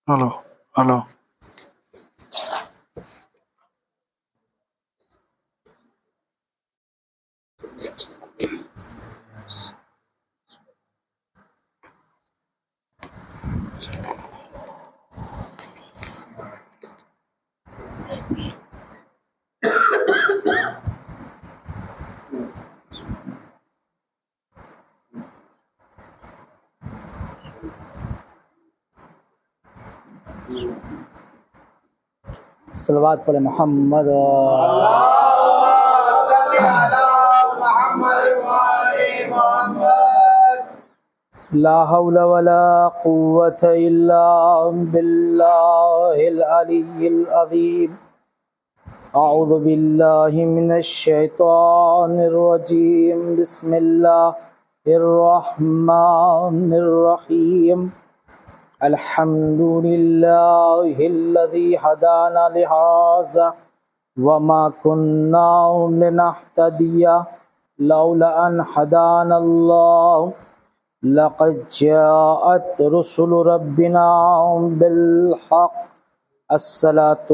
Hello hello صلوات پڑھے محمد لا حول ولا قوة الا باللہ العلی العظیم اعوذ باللہ من الشیطان الرجیم بسم اللہ الرحمن الرحیم الحمد للہ الذی ہدانا لہذا وما كنا لنهتدي لولا ان هدانا الله لقد جاءت رسل ربنا بالحق الصلاة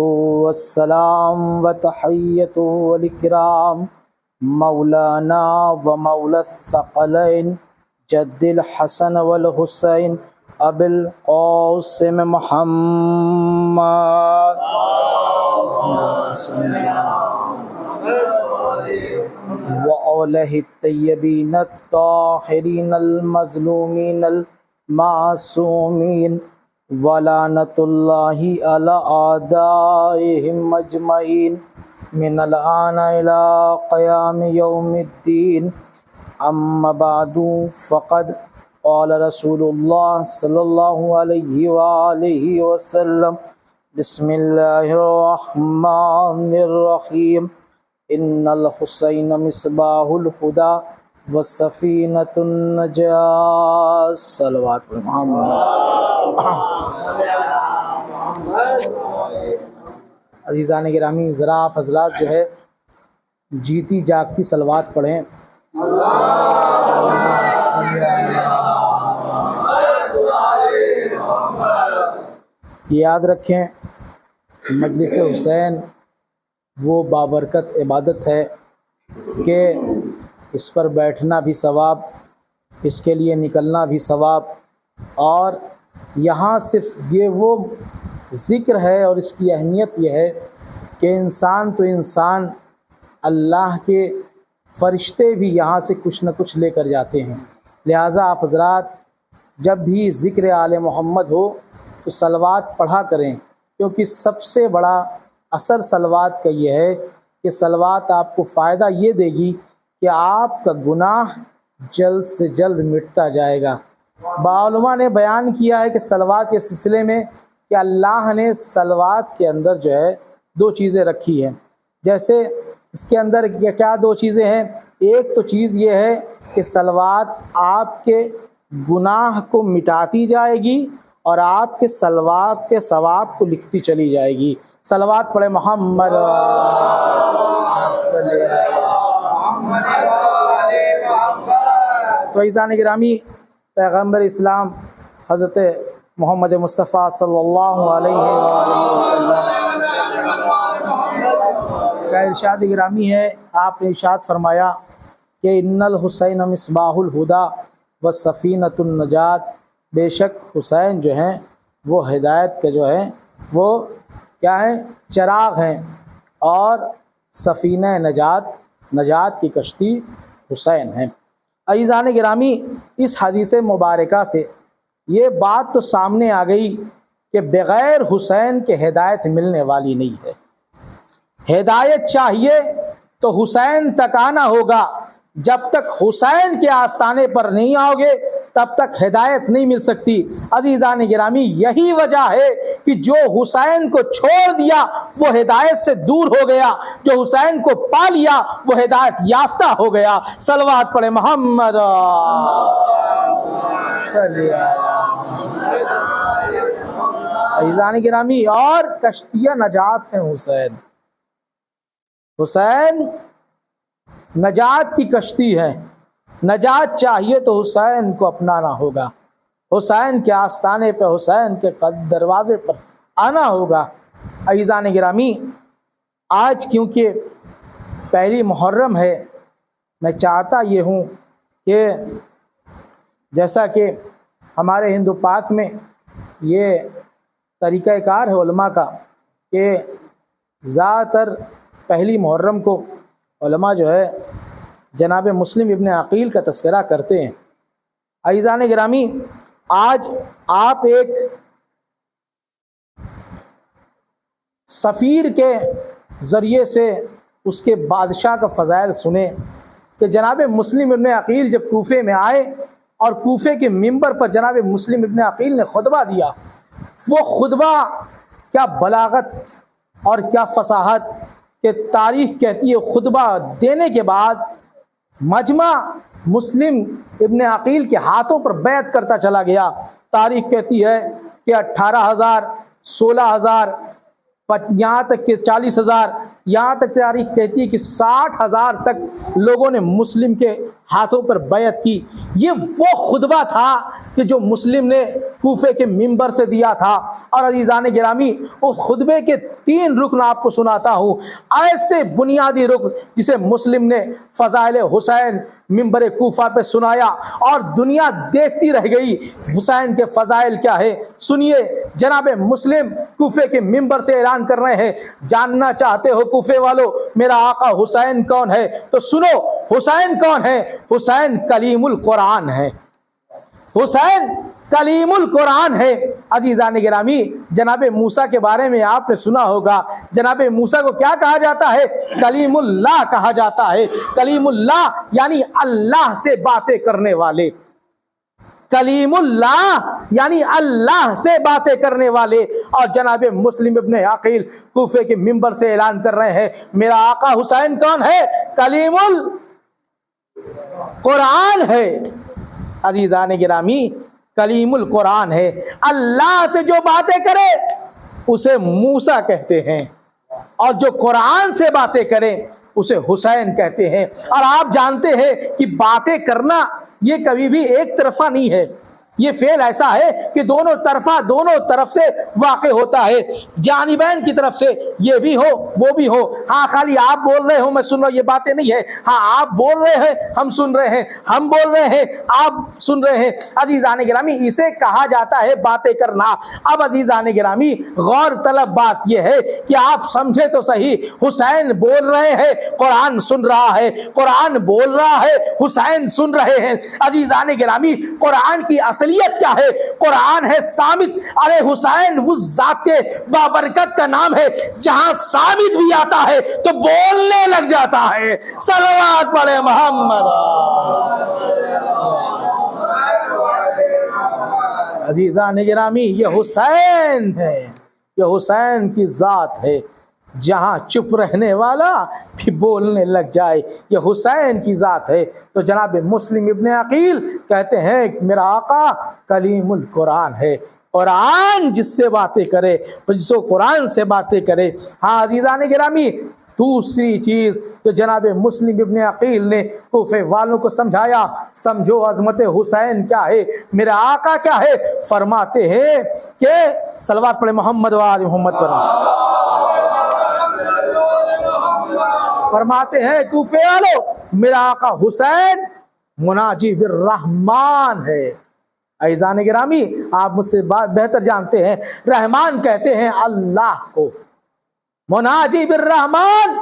والسلام وتحية والإكرام مولانا ومولى الثقلين جد الحسن والحسين أبي القاسم محمد وآلہ الطیبین الطاہرین المظلومین المعصومین ولعنۃ اللہ علی اعدائہم اجمعین من الآن الی قیام یوم الدین اما بعد فقد قال رسول اللہ صلی اللہ علیہ وآلہ وسلم بسم اللہ الرحمن الرحیم ان الحسین مصباح الہدی وسفینۃ النجاة صلوات محمد۔ عزیزان گرامی، ذرا آپ حضرات جو ہے جیتی جاگتی صلوات پڑھیں۔ یاد رکھیں مجلس حسین وہ بابرکت عبادت ہے کہ اس پر بیٹھنا بھی ثواب، اس کے لیے نکلنا بھی ثواب، اور یہاں صرف یہ وہ ذکر ہے اور اس کی اہمیت یہ ہے کہ انسان تو انسان، اللہ کے فرشتے بھی یہاں سے کچھ نہ کچھ لے کر جاتے ہیں۔ لہٰذا آپ حضرات جب بھی ذکر آل محمد ہو تو صلوات پڑھا کریں، کیونکہ سب سے بڑا اثر صلوات کا یہ ہے کہ صلوات آپ کو فائدہ یہ دے گی کہ آپ کا گناہ جلد سے جلد مٹتا جائے گا۔ علماء نے بیان کیا ہے کہ صلوات کے سلسلے میں کہ اللہ نے صلوات کے اندر جو ہے دو چیزیں رکھی ہیں۔ جیسے اس کے اندر کیا دو چیزیں ہیں؟ ایک تو چیز یہ ہے کہ صلوات آپ کے گناہ کو مٹاتی جائے گی اور آپ کے صلوات کے ثواب کو لکھتی چلی جائے گی۔ صلوات پڑھے محمد۔ تو عزیزان گرامی، پیغمبر اسلام حضرت محمد مصطفیٰ صلی اللہ علیہ وآلہ وسلم کا ارشاد گرامی ہے، آپ نے ارشاد فرمایا کہ ان الحسین مصباح الہدی وسفینۃ النجاة، بے شک حسین جو ہیں وہ ہدایت کے جو ہیں وہ کیا ہیں؟ چراغ ہیں، اور سفینہ نجات کی کشتی حسین ہیں۔ عزیزان گرامی، اس حدیث مبارکہ سے یہ بات تو سامنے آ گئی کہ بغیر حسین کے ہدایت ملنے والی نہیں ہے۔ ہدایت چاہیے تو حسین تک آنا ہوگا۔ جب تک حسین کے آستانے پر نہیں آؤ گے تب تک ہدایت نہیں مل سکتی۔ عزیزان گرامی، یہی وجہ ہے کہ جو حسین کو چھوڑ دیا وہ ہدایت سے دور ہو گیا، جو حسین کو پا لیا وہ ہدایت یافتہ ہو گیا۔ صلوات پڑھے محمد۔ عزیزان گرامی، اور کشتیہ نجات ہیں حسین نجات کی کشتی ہے۔ نجات چاہیے تو حسین کو اپنانا ہوگا۔ حسین کے آستانے پہ، حسین کے دروازے پر آنا ہوگا۔ عزیزان گرامی، آج کیونکہ پہلی محرم ہے، میں چاہتا یہ ہوں کہ جیسا کہ ہمارے ہندو پاک میں یہ طریقہ کار ہے علماء کا کہ زیادہ تر پہلی محرم کو علماء جو ہے جناب مسلم ابن عقیل کا تذکرہ کرتے ہیں۔ عزیزان گرامی، آج آپ ایک سفیر کے ذریعے سے اس کے بادشاہ کا فضائل سنیں کہ جناب مسلم ابن عقیل جب کوفے میں آئے اور کوفے کے منبر پر جناب مسلم ابن عقیل نے خطبہ دیا، وہ خطبہ کیا بلاغت اور کیا فصاحت کہ تاریخ کہتی ہے خطبہ دینے کے بعد مجمع مسلم ابن عقیل کے ہاتھوں پر بیعت کرتا چلا گیا۔ تاریخ کہتی ہے کہ 18,000، 16,000، یہاں تک کہ 40,000، یہاں تک تاریخ کہتی ہے کہ 60,000 تک لوگوں نے مسلم کے ہاتھوں پر بیعت کی۔ یہ وہ خطبہ تھا کہ جو مسلم نے کوفے کے منبر سے دیا تھا۔ اور عزیزان گرامی، اس خطبے کے 3 رکن آپ کو سناتا ہوں، ایسے بنیادی رکن جسے مسلم نے فضائل حسین منبر کوفہ پہ سنایا اور دنیا دیکھتی رہ گئی حسین کے فضائل کیا ہے۔ سنیے، جناب مسلم کوفے کے منبر سے اعلان کر رہے ہیں، جاننا چاہتے ہو کوفے والو میرا آقا حسین کون ہے؟ تو سنو، حسین کون ہے؟ حسین کلیم القرآن ہے، حسین کلیم القرآن ہے۔ عزیزان گرامی، جناب موسیٰ کے بارے میں آپ نے سنا ہوگا، جناب موسیٰ کو کیا کہا جاتا ہے؟ کلیم اللہ کہا جاتا ہے۔ کلیم اللہ یعنی اللہ سے باتیں کرنے والے، کلیم اللہ یعنی اللہ سے باتیں کرنے والے۔ اور جناب مسلم ابن عقیل کوفے کے منبر سے اعلان کر رہے ہیں، میرا آقا حسین کون ہے؟ کلیم القرآن ہے۔ عزیزان گرامی، کلیم القرآن ہے، اللہ سے جو باتیں کرے اسے موسیٰ کہتے ہیں، اور جو قرآن سے باتیں کرے اسے حسین کہتے ہیں۔ اور آپ جانتے ہیں کہ باتیں کرنا یہ کبھی بھی ایک طرفہ نہیں ہے، یہ فعل ایسا ہے کہ دونوں طرفہ، دونوں طرف سے واقع ہوتا ہے، جانبین کی طرف سے یہ بھی ہو وہ بھی ہو۔ ہاں خالی آپ بول رہے ہو میں سن رہا ہوں یہ باتیں نہیں ہے، ہاں آپ بول رہے ہیں ہم سن رہے ہیں، ہم بول رہے ہیں آپ سن رہے ہیں۔ عزیزان گرامی، اسے کہا جاتا ہے باتیں کرنا۔ اب عزیزان گرامی، غور طلب بات یہ ہے کہ آپ سمجھے تو صحیح، حسین بول رہے ہیں، قرآن سن رہا ہے، قرآن بول رہا ہے، حسین سن رہے ہیں۔ عزیزان گرامی، قرآن کی اصلیت کیا ہے؟ قرآن ہے صامت، ارے حسین وہ ذات بابرکت کا نام ہے، جہاں صامت بھی آتا ہے تو بولنے لگ جاتا ہے۔ صلوات پڑھے محمد۔ عزیزان گرامی، یہ حسین ہے، یہ حسین کی ذات ہے، جہاں چپ رہنے والا بھی بولنے لگ جائے، یہ حسین کی ذات ہے۔ تو جناب مسلم ابن عقیل کہتے ہیں کہ میرا آقا کلیم القرآن ہے، قرآن جس سے باتیں کرے، جس کو قرآن سے باتیں کرے۔ ہاں عزیزان گرامی، دوسری چیز جو جناب مسلم ابن عقیل نے کوفے والوں کو سمجھایا، سمجھو عظمت حسین کیا ہے، میرا آقا کیا ہے۔ فرماتے ہیں کہ صلوات پڑھے محمد و آل محمد پر، فرماتے ہیں کوفے والو میرا آقا حسین مناجی بالرحمان ہے۔ عزیزان گرامی، آپ مجھ سے بہتر جانتے ہیں، رحمان کہتے ہیں اللہ کو، مناجی بالرحمان،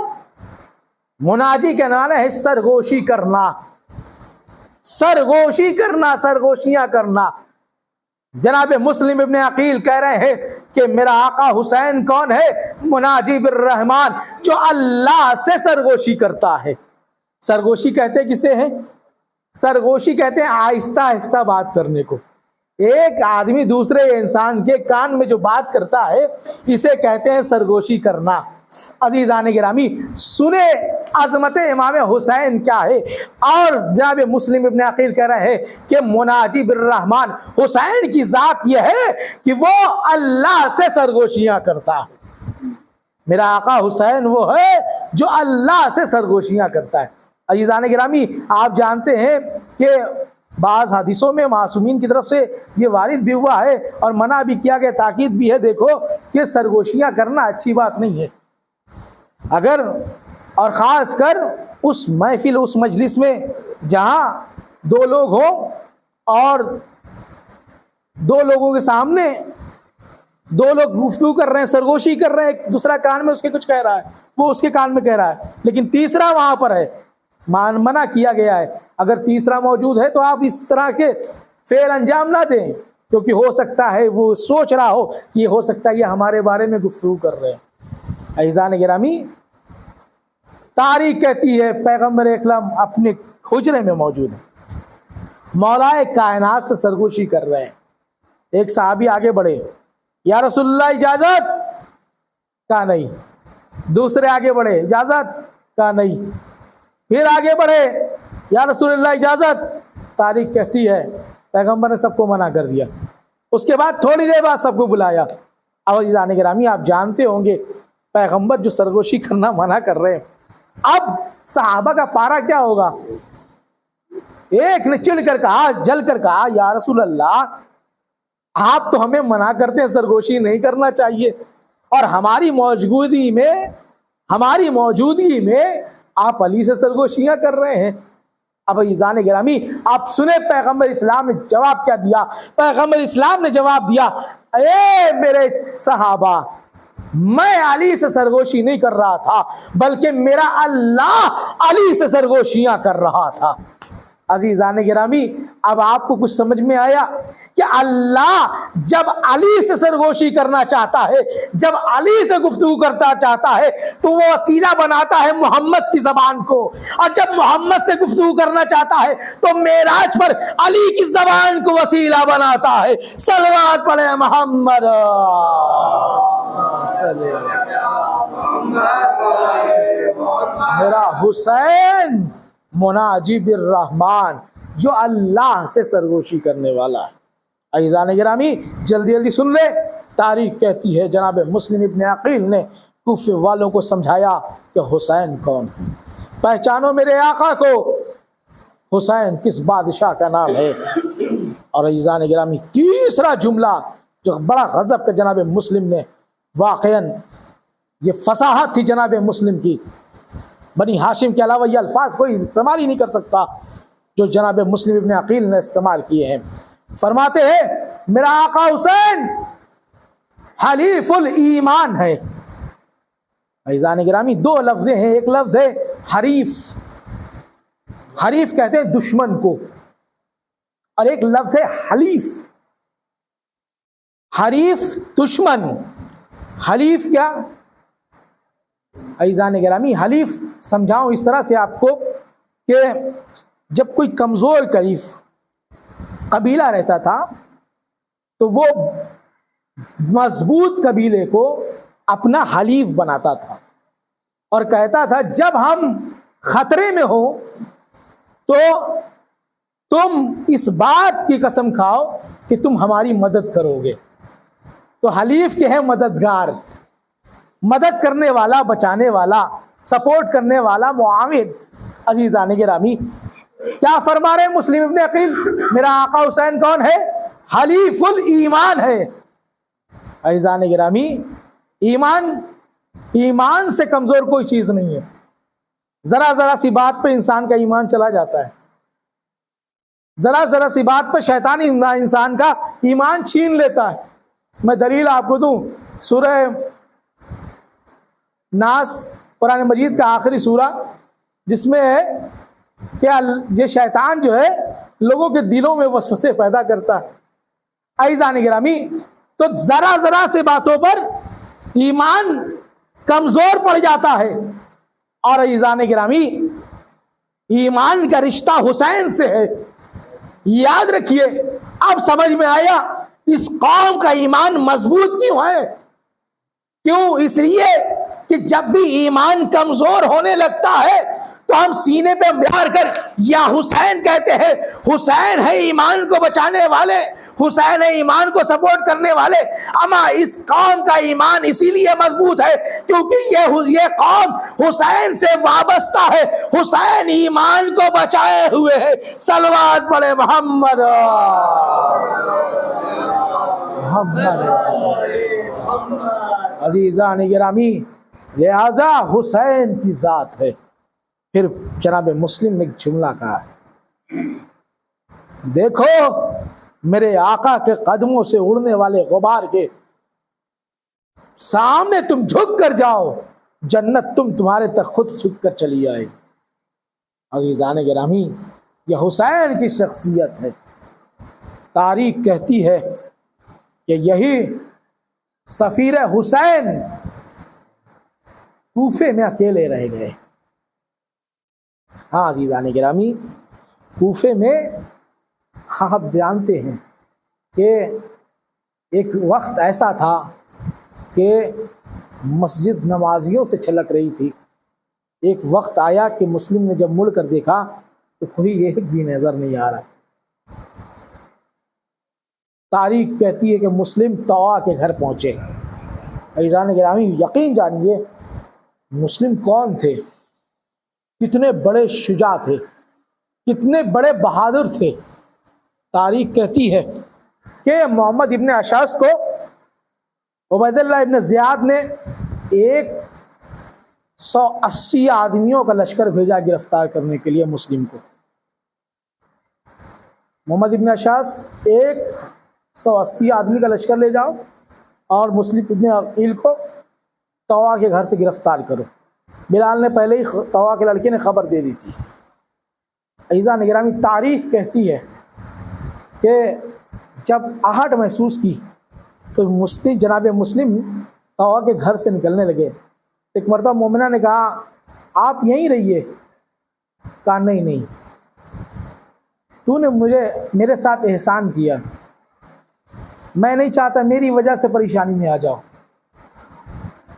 مناجی کے معنی ہے سرگوشی کرنا، سرگوشی کرنا، سرگوشیاں کرنا۔ جناب مسلم ابن عقیل کہہ رہے ہیں کہ میرا آقا حسین کون ہے؟ مناجی بالرحمان، جو اللہ سے سرگوشی کرتا ہے۔ سرگوشی کہتے کسے ہیں؟ سرگوشی کہتے ہیں آہستہ آہستہ بات کرنے کو۔ ایک آدمی دوسرے انسان کے کان میں جو بات کرتا ہے اسے کہتے ہیں سرگوشی کرنا۔ عزیزان گرامی، سنے عظمت امام حسین کیا ہے۔ اور جناب مسلم ابن عقیل کہہ رہے ہیں کہ مناجی بالرحمان، حسین کی ذات یہ ہے کہ وہ اللہ سے سرگوشیاں کرتا ہے۔ میرا آقا حسین وہ ہے جو اللہ سے سرگوشیاں کرتا ہے۔ عزیزان گرامی، آپ جانتے ہیں کہ بعض حدیثوں میں معصومین کی طرف سے یہ وارد بھی ہوا ہے اور منع بھی کیا گیا، تاکید بھی ہے دیکھو کہ سرگوشیاں کرنا اچھی بات نہیں ہے. اگر اور خاص کر اس محفل، اس مجلس میں جہاں دو لوگ ہوں اور دو لوگوں کے سامنے دو لوگ گفتگو کر رہے ہیں، سرگوشی کر رہے ہیں، ایک دوسرا کان میں اس کے کچھ کہہ رہا ہے، وہ اس کے کان میں کہہ رہا ہے، لیکن تیسرا وہاں پر ہے، منع کیا گیا ہے. اگر تیسرا موجود ہے تو آپ اس طرح کے فعل انجام نہ دیں، کیونکہ ہو سکتا ہے وہ سوچ رہا ہو کہ یہ ہو سکتا ہے یہ ہمارے بارے میں گفتگو کر رہے ہیں. عزیزان گرامی، تاریخ کہتی ہے پیغمبر اکرم اپنے حجرے میں موجود ہے، مولا کائنات سے سرگوشی کر رہے ہیں. ایک صحابی آگے بڑھے، یا رسول اللہ اجازت، کہا نہیں. دوسرے آگے بڑھے، اجازت، کہا نہیں. پھر آگے بڑھے، یا رسول اللہ اجازت. تاریخ کہتی ہے پیغمبر نے سب کو منع کر دیا. اس کے بعد تھوڑی دیر بعد سب کو بلایا. اب عزیزان گرامی، آپ جانتے ہوں گے پیغمبر جو سرگوشی کرنا منع کر رہے ہیں، اب صحابہ کا پارا کیا ہوگا؟ ایک نے چڑھ کر کہا، جل کر کہا، یا رسول اللہ آپ تو ہمیں منع کرتے ہیں سرگوشی نہیں کرنا چاہیے، اور ہماری موجودگی میں آپ علی سے سرگوشیاں کر رہے ہیں. اب عزیزان گرامی، آپ سنیں پیغمبر اسلام نے جواب کیا دیا. پیغمبر اسلام نے جواب دیا، اے میرے صحابہ، میں علی سے سرگوشی نہیں کر رہا تھا، بلکہ میرا اللہ علی سے سرگوشیاں کر رہا تھا. عزیزان گرامی، اب آپ کو کچھ سمجھ میں آیا کہ اللہ جب علی سے سرگوشی کرنا چاہتا ہے، جب علی سے گفتگو کرتا چاہتا ہے تو وہ وسیلہ بناتا ہے محمد کی زبان کو، اور جب محمد سے گفتگو کرنا چاہتا ہے تو معراج پر علی کی زبان کو وسیلہ بناتا ہے. صلوات پڑھے محمد. میرا حسین مناجب الرحمن، جو اللہ سے سرگوشی کرنے والا ہے. عزیزان گرامی، جلدی جلدی سن لے. تاریخ کہتی ہے جناب مسلم ابن عقیل نے کوفے والوں کو سمجھایا کہ حسین کون ہے. پہچانو میرے آقا کو، حسین کس بادشاہ کا نام ہے. اور عزیزان گرامی، تیسرا جملہ جو بڑا غضب کا جناب مسلم نے، واقعاً یہ فصاحت تھی جناب مسلم کی، بنی ہاشم کے علاوہ یہ الفاظ کوئی استعمال ہی نہیں کر سکتا جو جناب مسلم ابن عقیل نے استعمال کیے ہیں. فرماتے ہیں میرا آقا حسین حلیف الایمان ہے. عزیزان گرامی، دو لفظ ہیں، ایک لفظ ہے حریف، حریف کہتے ہیں دشمن کو، اور ایک لفظ ہے حلیف. حریف دشمن، حلیف کیا؟ عزیزان گرامی، حلیف سمجھاؤں اس طرح سے آپ کو کہ جب کوئی کمزور قریف قبیلہ رہتا تھا تو وہ مضبوط قبیلے کو اپنا حلیف بناتا تھا اور کہتا تھا جب ہم خطرے میں ہو تو تم اس بات کی قسم کھاؤ کہ تم ہماری مدد کرو گے. تو حلیف کے ہیں مددگار، مدد کرنے والا، بچانے والا، سپورٹ کرنے والا، معاون. عزیزان گرامی، کیا فرما رہے ہیں مسلم ابن عقیل؟ میرا آقا حسین کون ہے؟ حلیف الایمان ہے. عزیزان گرامی، ایمان سے کمزور کوئی چیز نہیں ہے. ذرا ذرا سی بات پہ انسان کا ایمان چلا جاتا ہے، ذرا ذرا سی بات پہ شیطان انسان کا ایمان چھین لیتا ہے. میں دلیل آپ کو دوں، سورہ ناس قرآن مجید کا آخری سورہ، جس میں ہے کہ یہ شیطان جو ہے لوگوں کے دلوں میں وسوسے پیدا کرتا ہے. عزیزان گرامی، تو ذرا ذرا سے باتوں پر ایمان کمزور پڑ جاتا ہے. اور عزیزان گرامی، ایمان کا رشتہ حسین سے ہے. یاد رکھیے. اب سمجھ میں آیا اس قوم کا ایمان مضبوط کیوں ہے. کیوں؟ اس لیے کہ جب بھی ایمان کمزور ہونے لگتا ہے تو ہم سینے پہ مار کر یا حسین کہتے ہیں. حسین ہے ایمان کو بچانے والے، حسین ایمان کو سپورٹ کرنے والے، اما اس قوم کا ایمان اسی لیے مضبوط ہے کیونکہ یہ قوم حسین سے وابستہ ہے، حسین ایمان کو بچائے ہوئے ہے۔ صلوات پڑھے محمد عزیزان گرامی، لہذا حسین کی ذات ہے۔ پھر جناب مسلم نے ایک جملہ کہا ہے، دیکھو میرے آقا کے قدموں سے اڑنے والے غبار کے سامنے تم جھک کر جاؤ، جنت تمہارے تک خود جھک کر چلی آئے۔ عزیزان گرامی، یہ حسین کی شخصیت ہے۔ تاریخ کہتی ہے کہ یہی سفیر حسین کوفے میں اکیلے رہ گئے۔ ہاں عزیزان گرامی، کوفے میں آپ جانتے ہیں کہ ایک وقت ایسا تھا کہ مسجد نمازیوں سے چھلک رہی تھی۔ ایک وقت آیا کہ مسلم نے جب مڑ کر دیکھا تو کوئی ایک بھی نظر نہیں آ رہا۔ تاریخ کہتی ہے کہ مسلم طوا کے گھر پہنچے۔ عزیزان گرامی، یقین جانیے مسلم کون تھے، کتنے بڑے شجاع تھے، کتنے بڑے بہادر تھے۔ تاریخ کہتی ہے کہ محمد ابن اشعث کو عبید اللہ ابن زیاد نے 180 آدمیوں کا لشکر بھیجا گرفتار کرنے کے لیے مسلم کو۔ محمد ابن اشعث 180 آدمی کا لشکر لے جاؤ اور مسلم ابن عقیل کو طوا کے گھر سے گرفتار کرو۔ بلال نے پہلے ہی طوا کے لڑکے نے خبر دے دی تھی۔ عزیزان گرامی، تاریخ کہتی ہے کہ جب آہٹ محسوس کی تو جناب مسلم طوا کے گھر سے نکلنے لگے۔ ایک مرتبہ مومنہ نے کہا آپ یہیں رہیے، کہا نہیں، تو نے میرے ساتھ احسان کیا، میں نہیں چاہتا میری وجہ سے پریشانی میں آ جاؤ۔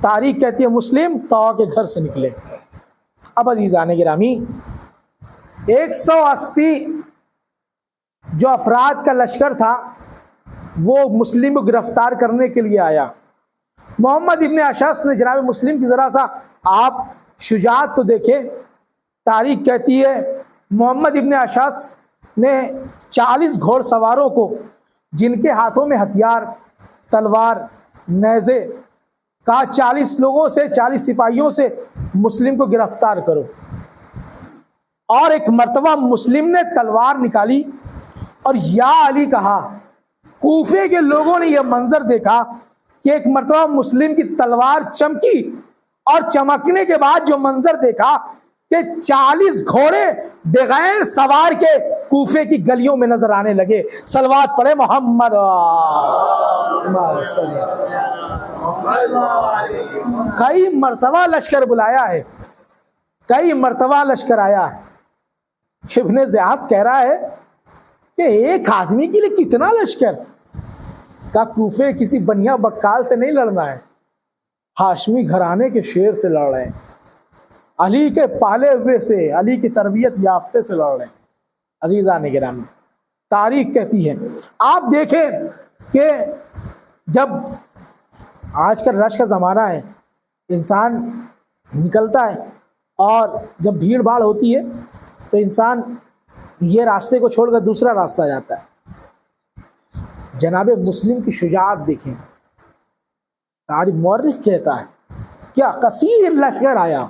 تاریخ کہتی ہے مسلم طوا کے گھر سے نکلے۔ اب عزیزان گرامی، 180 جو افراد کا لشکر تھا وہ مسلم کو گرفتار کرنے کے لیے آیا۔ محمد ابن اشعث نے جناب مسلم کی ذرا سا آپ شجاعت تو دیکھے۔ تاریخ کہتی ہے محمد ابن اشعث نے 40 گھوڑ سواروں کو، جن کے ہاتھوں میں ہتھیار، تلوار، نیزے، کہا 40 لوگوں سے، 40 سپاہیوں سے مسلم کو گرفتار کرو۔ اور ایک مرتبہ مسلم نے تلوار نکالی اور یا علی کہا۔ کوفے کے لوگوں نے یہ منظر دیکھا کہ ایک مرتبہ مسلم کی تلوار چمکی اور چمکنے کے بعد جو منظر دیکھا کہ 40 گھوڑے بغیر سوار کے کوفے کی گلیوں میں نظر آنے لگے۔ صلوات پڑھے محمد۔ کئی مرتبہ لشکر بلایا ہے، کئی مرتبہ لشکر آیا ہے۔ ابن زیاد کہہ رہا ہے کہ ایک آدمی کے لیے کتنا لشکر؟ کا کوفے کسی بنیا بکال سے نہیں لڑنا ہے، ہاشمی گھرانے کے شیر سے لڑ رہے ہیں، علی کے پالے ہوئے سے، علی کی تربیت یافتے سے لڑ رہے ہیں۔ عزیزان گرامی، تاریخ کہتی ہے، آپ دیکھیں کہ جب آج کل رش کا زمانہ ہے، انسان نکلتا ہے اور جب بھیڑ بھاڑ ہوتی ہے تو انسان یہ راستے کو چھوڑ کر دوسرا راستہ جاتا ہے۔ جناب مسلم کی شجاعت دیکھیں۔ تاریخ مورخ کہتا ہے کیا کثیر لشکر آیا،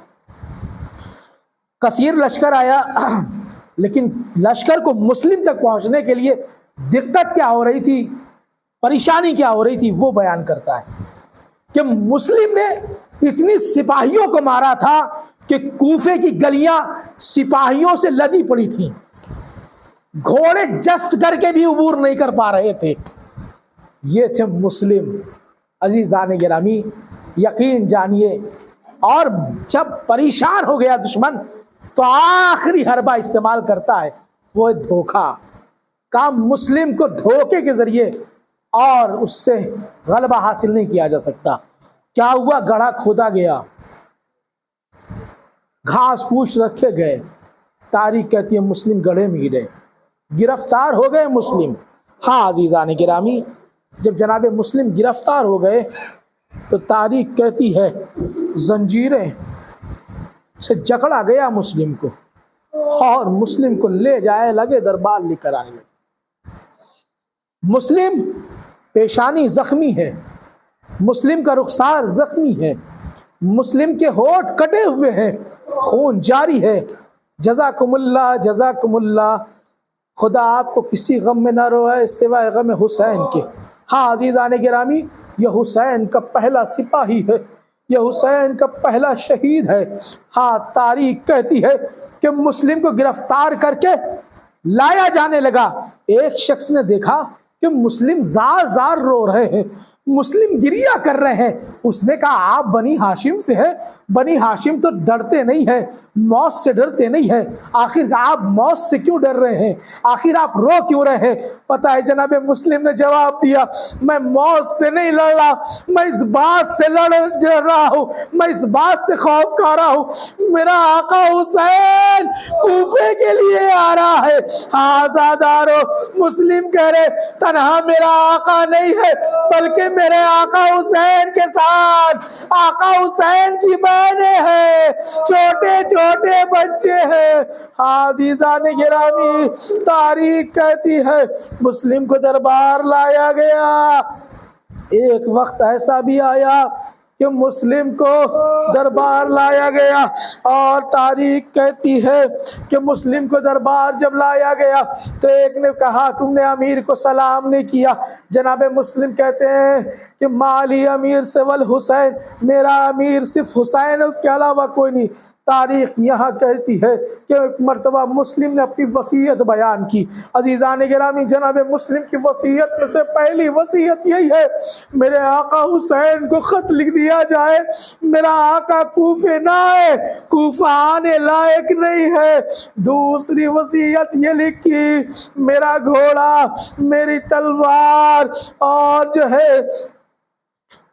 کثیر لشکر آیا، لیکن لشکر کو مسلم تک پہنچنے کے لیے دقت کیا ہو رہی تھی، پریشانی کیا ہو رہی تھی، وہ بیان کرتا ہے کہ مسلم نے اتنی سپاہیوں کو مارا تھا کہ کوفے کی گلیاں سپاہیوں سے لدی پڑی تھیں، گھوڑے جست کر کے بھی عبور نہیں کر پا رہے تھے۔ یہ تھے مسلم۔ عزیزان گرامی، یقین جانیے، اور جب پریشان ہو گیا دشمن تو آخری حربہ استعمال کرتا ہے، وہ دھوکہ۔ کام مسلم کو دھوکے کے ذریعے اور اس سے غلبہ حاصل نہیں کیا جا سکتا۔ کیا ہوا؟ گڑھا کھودا گیا، گھاس پوچھ رکھے گئے۔ تاریخ کہتی ہے مسلم گڑھے میں گرے، گرفتار ہو گئے مسلم، ہاں عزیزان گرامی، جب جناب مسلم گرفتار ہو گئے تو تاریخ کہتی ہے زنجیریں سے جکڑا گیا مسلم کو، اور مسلم کو لے جائے لگے، دربار لے کر آنے لگے۔ مسلم پیشانی زخمی ہے، مسلم کا رخسار زخمی ہے، مسلم کے ہونٹ کٹے ہوئے ہیں، خون جاری ہے۔ جزاکم اللہ، جزاکم اللہ، خدا آپ کو کسی غم میں نہ روئے سوائے غم حسین کے۔ ہاں عزیزان گرامی، یہ حسین کا پہلا سپاہی ہے، یہ حسین کا پہلا شہید ہے۔ ہاں تاریخ کہتی ہے کہ مسلم کو گرفتار کر کے لایا جانے لگا، ایک شخص نے دیکھا کہ مسلم زار زار رو رہے ہیں، مسلم گریہ کر رہے ہیں۔ اس نے کہا آپ بنی ہاشم سے ہیں، بنی ہاشم تو ڈرتے نہیں ہیں، موت سے ڈرتے نہیں ہیں، آخر آپ موت سے کیوں ڈر رہے ہیں، آخر آپ رو کیوں رہے ہیں؟ پتہ ہے جناب مسلم نے جواب دیا، میں موت سے نہیں لڑ رہا، میں اس بات سے لڑ رہا ہوں، میں اس بات سے خوف کھا رہا ہوں، میرا آقا حسین کوفے کے لیے آ رہا ہے۔ آزادارو، مسلم کہہ رہے تنہا میرا آقا نہیں ہے بلکہ میرے آقا حسین کے ساتھ آقا حسین کی بہنیں ہیں، چھوٹے چھوٹے بچے ہیں۔ عزیزان گرامی، تاریخ کہتی ہے مسلم کو دربار لایا گیا۔ ایک وقت ایسا بھی آیا کہ مسلم کو دربار لایا گیا، اور تاریخ کہتی ہے کہ مسلم کو دربار جب لایا گیا تو ایک نے کہا تم نے امیر کو سلام نہیں کیا۔ جناب مسلم کہتے ہیں کہ مالی امیر سے والحسین، میرا امیر صرف حسین ہے، اس کے علاوہ کوئی نہیں۔ تاریخ یہاں کہتی ہے کہ ایک مرتبہ مسلم نے اپنی وصیت بیان کی۔ عزیزان گرامی، جناب مسلم کی وصیت میں سے پہلی وصیت یہی ہے میرے آقا حسین کو خط لکھ دیا جائے، میرا آقا کوفے نہ آئے، کوفہ آنے لائق نہیں ہے۔ دوسری وصیت یہ لکھی میرا گھوڑا، میری تلوار اور جو ہے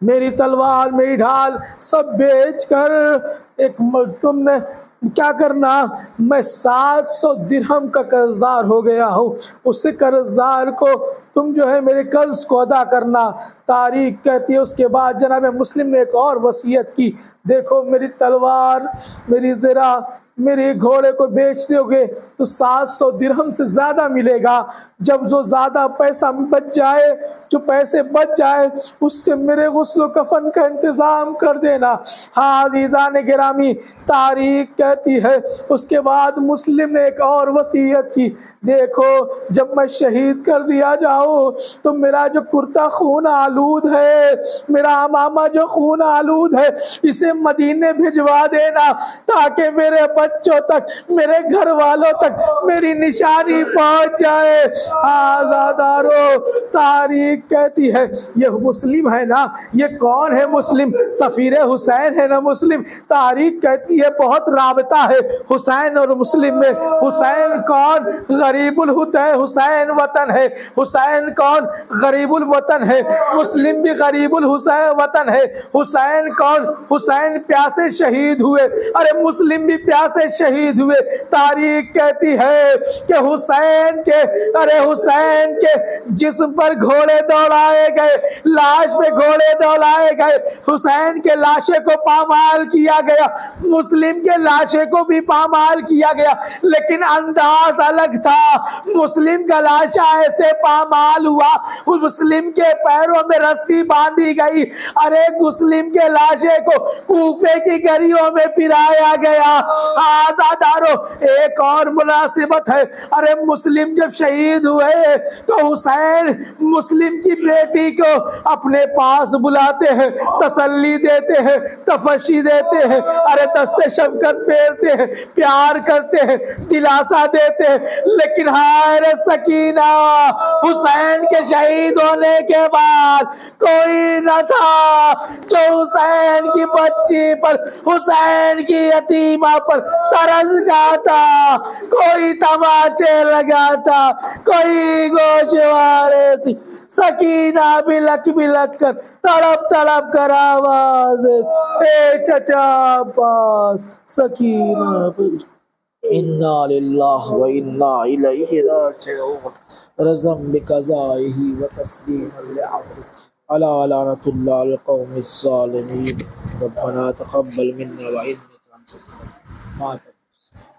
میری تلوار، میری ڈھال سب بیچ کر تم نے کیا کرنا، میں 700 درہم کا قرضدار ہو گیا ہوں، اس قرضدار کو تم جو ہے میرے قرض کو ادا کرنا۔ تاریخ کہتی ہے اس کے بعد جناب مسلم نے ایک اور وصیت کی، دیکھو میری تلوار، میری زرہ، میرے گھوڑے کو بیچ دو گے تو 700 درہم سے زیادہ ملے گا، جب جو زیادہ پیسہ بچ جائے، جو پیسے بچ جائے اس سے میرے غسل و کفن کا انتظام کر دینا۔ ہاں عزیزان گرامی، تاریخ کہتی ہے اس کے بعد مسلم نے ایک اور وصیت کی، دیکھو جب میں شہید کر دیا جاؤں تو میرا جو کرتا خون آلود ہے، میرا امامہ جو خون آلود ہے، اسے مدینے بھجوا دینا تاکہ میرے بچوں تک، میرے گھر والوں تک میری نشانی پہنچ جائے۔ آزادارو، تاریخ کہتی ہے یہ مسلم ہے نا، یہ کون ہے مسلم؟ سفیر حسین ہے نا مسلم۔ تاریخ کہتی ہے بہت رابطہ ہے حسین اور مسلم میں۔ حسین کون؟ غریب حسین وطن ہے۔ حسین کون؟ غریب الوطن ہے۔ مسلم بھی غریب الحسین وطن ہے۔ حسین کون؟ حسین پیاسے شہید ہوئے، ارے مسلم بھی پیاسے شہید ہوئے۔ تاریخ کہتی ہے کہ حسین کے جسم پر گھوڑے دوڑائے گئے، لاش پہ گھوڑے دوڑائے گئے، حسین کے لاشے کو پامال کیا گیا، مسلم کے لاشے کو بھی پامال کیا گیا، لیکن انداز الگ تھا۔ مسلم کا لاشا ایسے پامال ہوا، مسلم کے پیروں میں رسی باندھی گئی، ارے مسلم کے لاشے کو کوفے کی گلیوں میں پھرایا گیا۔ آزادارو، ایک اور مناسبت ہے، ارے مسلم جب شہید ہوئے تو حسین مسلم کی بیٹی کو اپنے پاس بلاتے ہیں، تسلی دیتے ہیں، تفشی دیتے ہیں، ارے دست شفقت پھیرتے ہیں، پیار کرتے ہیں، دلاسا دیتے ہیں، لیکن ہائے رے سکینہ، حسین کے شہید ہونے کے بعد کوئی نہ تھا جو حسین کی بچی پر، حسین کی یتیمہ پر ترس جاتا، کوئی تماچے لگاتا، کوئی گوشوارے سی سکینہ بلک بلک کر تڑپ تڑپ کر آواز اے چچا پاس سکینہ پر۔ انا للہ و انا الیہ راجعون رضا بقضائہ و تسلیما لامرہ الا لعنۃ اللہ علی القوم الظالمین ربنا تقبل منا وانک انت السمیع